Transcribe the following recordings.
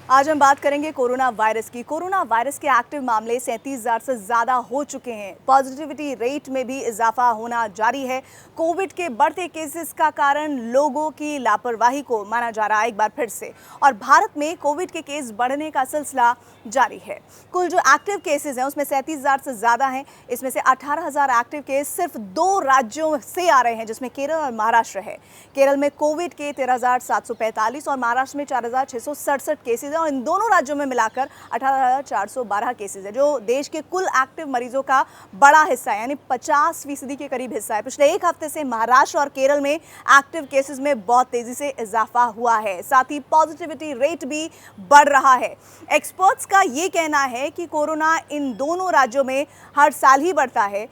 आज हम बात करेंगे कोरोना वायरस की। कोरोना वायरस के एक्टिव मामले 37,000 से ज़्यादा हो चुके हैं। पॉजिटिविटी रेट में भी इजाफा होना जारी है। कोविड के बढ़ते केसेस का कारण लोगों की लापरवाही को माना जा रहा है एक बार फिर से, और भारत में कोविड के केस बढ़ने का सिलसिला जारी है। कुल जो एक्टिव केसेस हैं उसमें 37,000 से ज़्यादा हैं। इसमें से 18,000 एक्टिव केस सिर्फ 2 राज्यों से आ रहे हैं, जिसमें केरल और महाराष्ट्र है। केरल में कोविड के 13,745 और महाराष्ट्र में 4,667 केसेज हैं, और इन दोनों राज्यों में मिलाकर 18,412 केसेज है, जो देश के कुल एक्टिव मरीजों का बड़ा हिस्सा है, यानी 50% के करीब हिस्सा है। पिछले एक हफ्ते से महाराष्ट्र और केरल में एक्टिव केसेज में बहुत तेजी से इजाफा हुआ है। साथ ही पॉजिटिविटी रेट भी बढ़ रहा है। एक्सपर्ट्स का ये कहना है कि कोरोना इन दोनों राज्यों में हर साल ही बढ़ता है।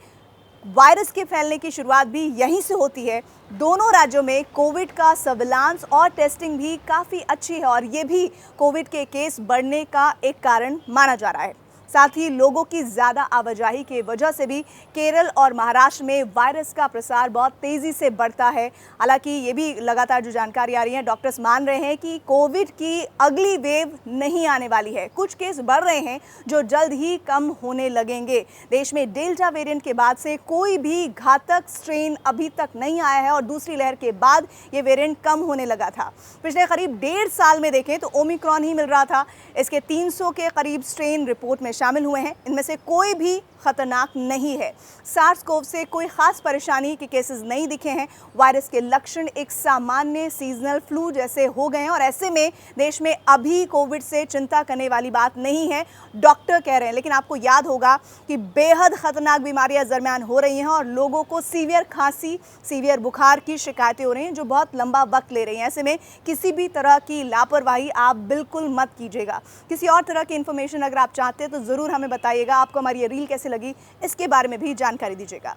वायरस के फैलने की शुरुआत भी यहीं से होती है। दोनों राज्यों में कोविड का सर्विलांस और टेस्टिंग भी काफ़ी अच्छी है, और ये भी कोविड के केस बढ़ने का एक कारण माना जा रहा है। साथ ही लोगों की ज़्यादा आवाजाही की वजह से भी केरल और महाराष्ट्र में वायरस का प्रसार बहुत तेज़ी से बढ़ता है। हालांकि ये भी लगातार जो जानकारी आ रही है, डॉक्टर्स मान रहे हैं कि कोविड की अगली वेव नहीं आने वाली है। कुछ केस बढ़ रहे हैं जो जल्द ही कम होने लगेंगे। देश में डेल्टा वेरिएंट के बाद से कोई भी घातक स्ट्रेन अभी तक नहीं आया है, और दूसरी लहर के बाद ये वेरिएंट कम होने लगा था। पिछले करीब 1.5 साल में देखें तो ओमिक्रॉन ही मिल रहा था। इसके 300 के करीब स्ट्रेन रिपोर्ट में शामिल हुए हैं। इनमें से कोई भी खतरनाक नहीं है। सार्स कोव से कोई खास परेशानी के केसेस नहीं दिखे हैं। वायरस के लक्षण एक सामान्य सीजनल फ्लू जैसे हो गए हैं, और ऐसे में देश में अभी कोविड से चिंता करने वाली बात नहीं है, डॉक्टर कह रहे हैं। लेकिन आपको याद होगा कि बेहद खतरनाक बीमारियां दरमियान हो रही हैं, और लोगों को सीवियर खांसी, सीवियर बुखार की शिकायतें हो रही हैं, जो बहुत लंबा वक्त ले रही हैं। ऐसे में किसी भी तरह की लापरवाही आप बिल्कुल मत कीजिएगा। किसी और तरह की इन्फॉर्मेशन अगर आप चाहते हैं तो ज़रूर हमें बताइएगा। आपको हमारी ये रील कैसे लगी, इसके बारे में भी जानकारी दीजिएगा।